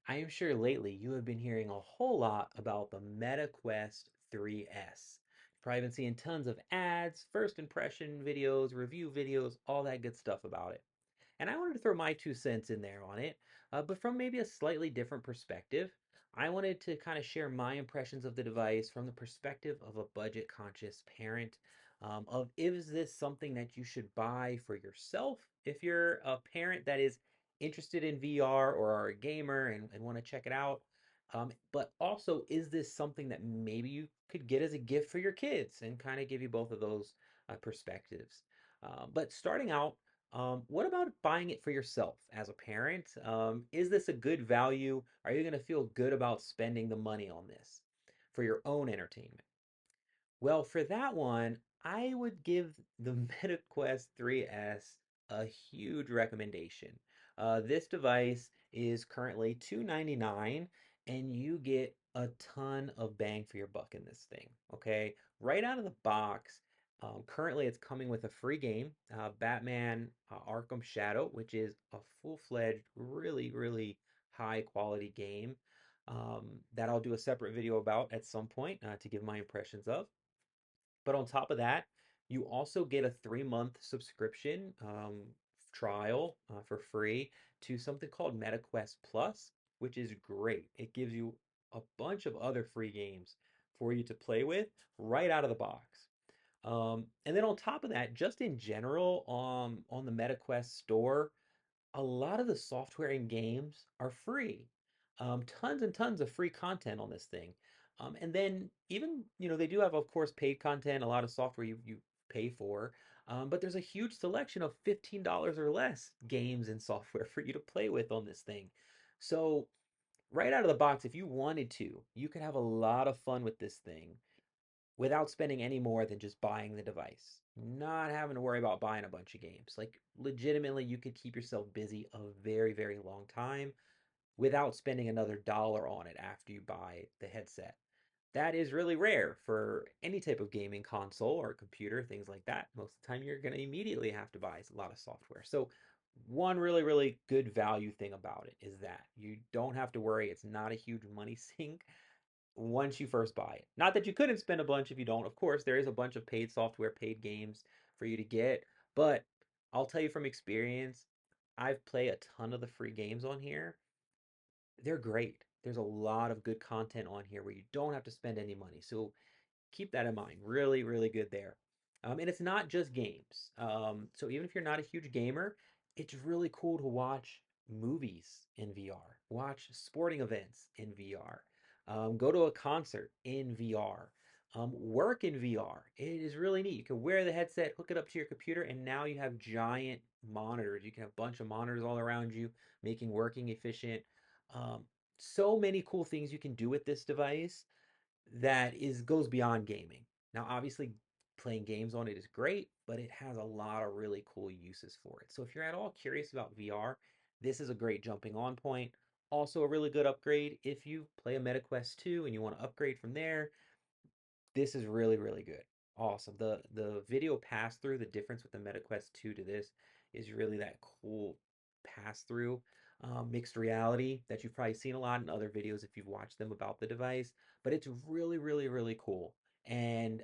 I am sure lately you have been hearing a whole lot about the Meta Quest 3S. You've probably been seeing tons of ads, first impression videos, review videos, all that good stuff about it. And I wanted to throw my 2 cents in there on it, but from maybe a slightly different perspective. I wanted to kind of share my impressions of the device from the perspective of a budget conscious parent. Of is this something that you should buy for yourself if you're a parent that is interested in VR or are a gamer and want to check it out? But also, is this something that maybe you could get as a gift for your kids and kind of give you both of those perspectives? But starting out, what about buying it for yourself as a parent? Is this a good value? Are you going to feel good about spending the money on this for your own entertainment? Well, for that one, I would give the MetaQuest 3S a huge recommendation. This device is currently $299, and you get a ton of bang for your buck in this thing. Okay, right out of the box. Currently, it's coming with a free game, Batman Arkham Shadow, which is a full-fledged, really, really high quality game that I'll do a separate video about at some point to give my impressions of. But on top of that, you also get a 3 month subscription trial for free to something called MetaQuest Plus, which is great. It gives you a bunch of other free games for you to play with right out of the box. And then on top of that, just in general, on the MetaQuest store, a lot of the software and games are free. Tons and tons of free content on this thing. And then even, they do have, of course, paid content, a lot of software you pay for. But there's a huge selection of $15 or less games and software for you to play with on this thing. So right out of the box, if you wanted to, you could have a lot of fun with this thing without spending any more than just buying the device. Not having to worry about buying a bunch of games. Like, legitimately, you could keep yourself busy a very, very long time without spending another dollar on it after you buy the headset. That is really rare for any type of gaming console or computer, things like that. Most of the time, you're going to immediately have to buy a lot of software. So, one really, really good value thing about it is that you don't have to worry. It's not a huge money sink once you first buy it. Not that you couldn't spend a bunch if you don't. Of course, there is a bunch of paid software, paid games for you to get, but I'll tell you from experience, I've played a ton of the free games on here. They're great. There's a lot of good content on here where you don't have to spend any money. So keep that in mind. Really, really good there. And it's not just games. So even if you're not a huge gamer, it's really cool to watch movies in VR, watch sporting events in VR, go to a concert in VR, work in VR. It is really neat. You can wear the headset, hook it up to your computer, and now you have giant monitors. You can have a bunch of monitors all around you, making working efficient. Um, so many cool things you can do with this device that is goes beyond gaming. Now, obviously, playing games on it is great, but it has a lot of really cool uses for it. So if you're at all curious about VR, this is a great jumping on point. Also, a really good upgrade if you play a MetaQuest 2 and you want to upgrade from there. This is really, really good. Awesome. The video pass through, the difference with the MetaQuest 2 to this is really that cool pass through mixed reality that you've probably seen a lot in other videos if you've watched them about the device. But it's really, really, really cool. And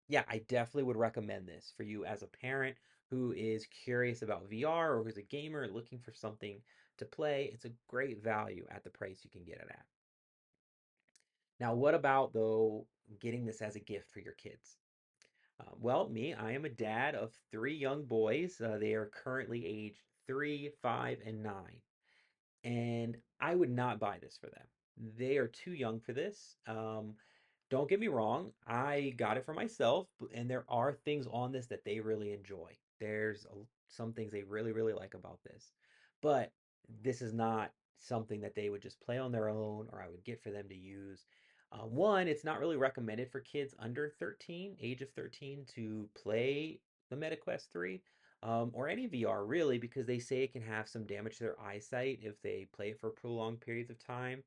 yeah, I definitely would recommend this for you as a parent who is curious about VR or who's a gamer looking for something to play. It's a great value at the price you can get it at. Now, what about though getting this as a gift for your kids? Well, me, I am a dad of three young boys. They are currently aged 3, 5, and 9. And I would not buy this for them. They are too young for this. Don't get me wrong, I got it for myself, and there are things on this that they really enjoy. Some things they really, really like about this. But this is not something that they would just play on their own or I would get for them to use. One, it's not really recommended for kids under 13, age of 13, to play the MetaQuest 3 or any VR really, because they say it can have some damage to their eyesight if they play it for prolonged periods of time.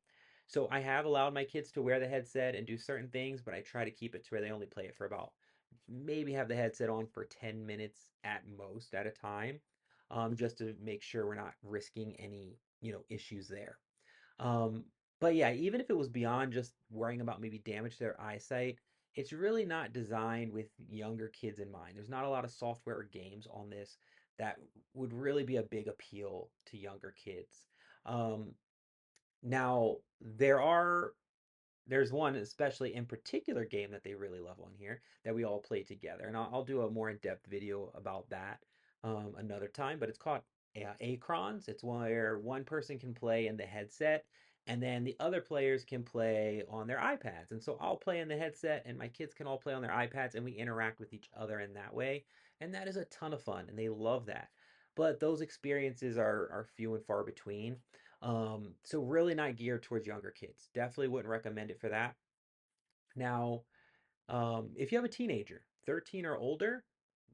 So I have allowed my kids to wear the headset and do certain things, but I try to keep it to where they only play it for about maybe have the headset on for 10 minutes at most at a time, just to make sure we're not risking any, issues there. Um, but yeah, even if it was beyond just worrying about maybe damage to their eyesight, it's really not designed with younger kids in mind. There's not a lot of software or games on this that would really be a big appeal to younger kids. Um, now, there's one especially in particular game that they really love on here that we all play together, and I'll do a more in-depth video about that another time. But it's called Acrons. It's where one person can play in the headset, and then the other players can play on their iPads. And so I'll play in the headset, and my kids can all play on their iPads, and we interact with each other in that way. And that is a ton of fun, and they love that. But those experiences are few and far between. So really not geared towards younger kids. Definitely wouldn't recommend it for that. Now, if you have a teenager, 13 or older,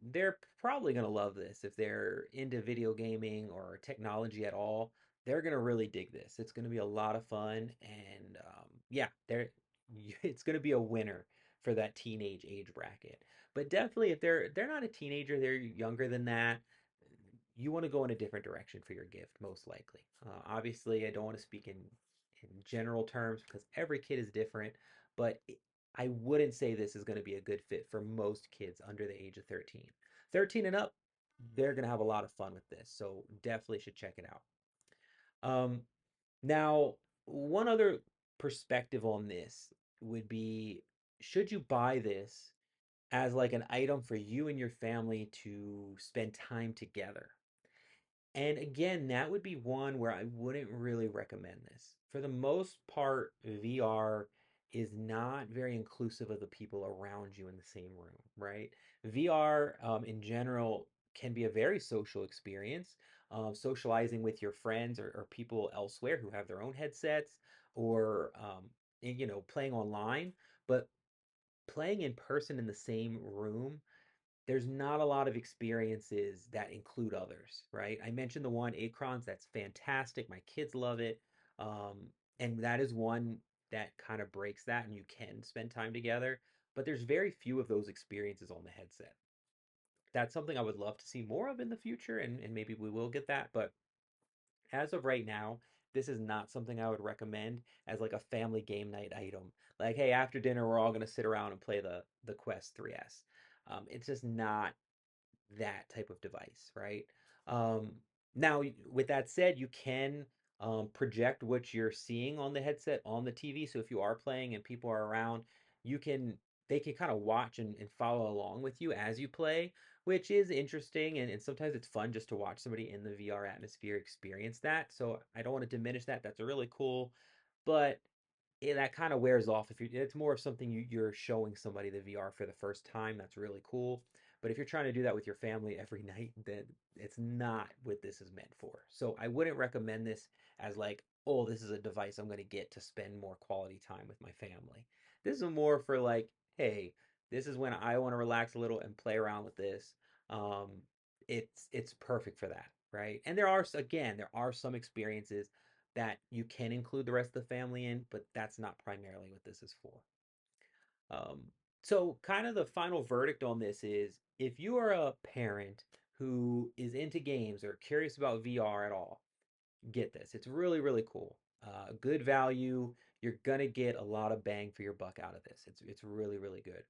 they're probably going to love this. If they're into video gaming or technology at all, they're going to really dig this. It's going to be a lot of fun, and yeah, it's going to be a winner for that teenage age bracket. But definitely, if they're not a teenager, they're younger than that. You want to go in a different direction for your gift, most likely. Obviously, I don't want to speak in general terms because every kid is different, but I wouldn't say this is going to be a good fit for most kids under the age of 13. 13 and up, they're going to have a lot of fun with this, so definitely should check it out. Um, Now, one other perspective on this would be, should you buy this as like an item for you and your family to spend time together? And again, that would be one where I wouldn't really recommend this. For the most part, VR is not very inclusive of the people around you in the same room, right? VR, in general, can be a very social experience, socializing with your friends or people elsewhere who have their own headsets, or playing online. But playing in person in the same room, there's not a lot of experiences that include others, right? I mentioned the one Acrons, that's fantastic. My kids love it. And that is one that kind of breaks that, and you can spend time together. But there's very few of those experiences on the headset. That's something I would love to see more of in the future, and maybe we will get that. But as of right now, this is not something I would recommend as like a family game night item. Like, hey, after dinner, we're all gonna sit around and play the Quest 3S. It's just not that type of device, right? Um, Now, with that said, you can project what you're seeing on the headset on the TV. So if you are playing and people are around, you can they can kind of watch and follow along with you as you play, which is interesting. And sometimes it's fun just to watch somebody in the VR atmosphere experience that. So I don't want to diminish that. That's really cool. But that kind of wears off if you it's more of something you're showing somebody the VR for the first time. That's really cool. But if you're trying to do that with your family every night, then it's not what this is meant for. So I wouldn't recommend this as like, oh, this is a device I'm going to get to spend more quality time with my family. This is more for like, hey, this is when I want to relax a little and play around with this. Um, it's perfect for that, right? And there are some experiences that you can include the rest of the family in, but that's not primarily what this is for. Um, so, kind of the final verdict on this is, if you are a parent who is into games or curious about VR at all, get this. It's really, really cool. Good value. You're gonna get a lot of bang for your buck out of this. It's really, really good.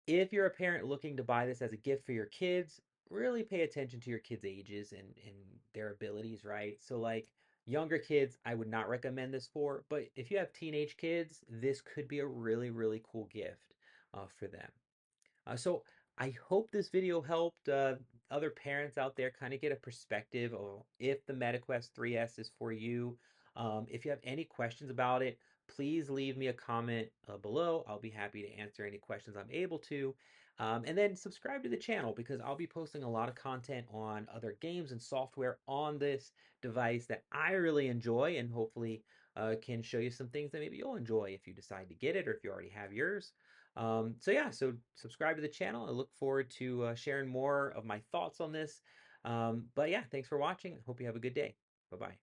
If you're a parent looking to buy this as a gift for your kids, really pay attention to your kids' ages and their abilities, right? So, like younger kids, I would not recommend this for, but if you have teenage kids, this could be a really, really cool gift for them. So I hope this video helped other parents out there kind of get a perspective of if the MetaQuest 3S is for you. If you have any questions about it, please leave me a comment below. I'll be happy to answer any questions I'm able to. And then subscribe to the channel because I'll be posting a lot of content on other games and software on this device that I really enjoy, and hopefully can show you some things that maybe you'll enjoy if you decide to get it or if you already have yours. So yeah, so subscribe to the channel. I look forward to sharing more of my thoughts on this. But yeah, thanks for watching. Hope you have a good day. Bye bye.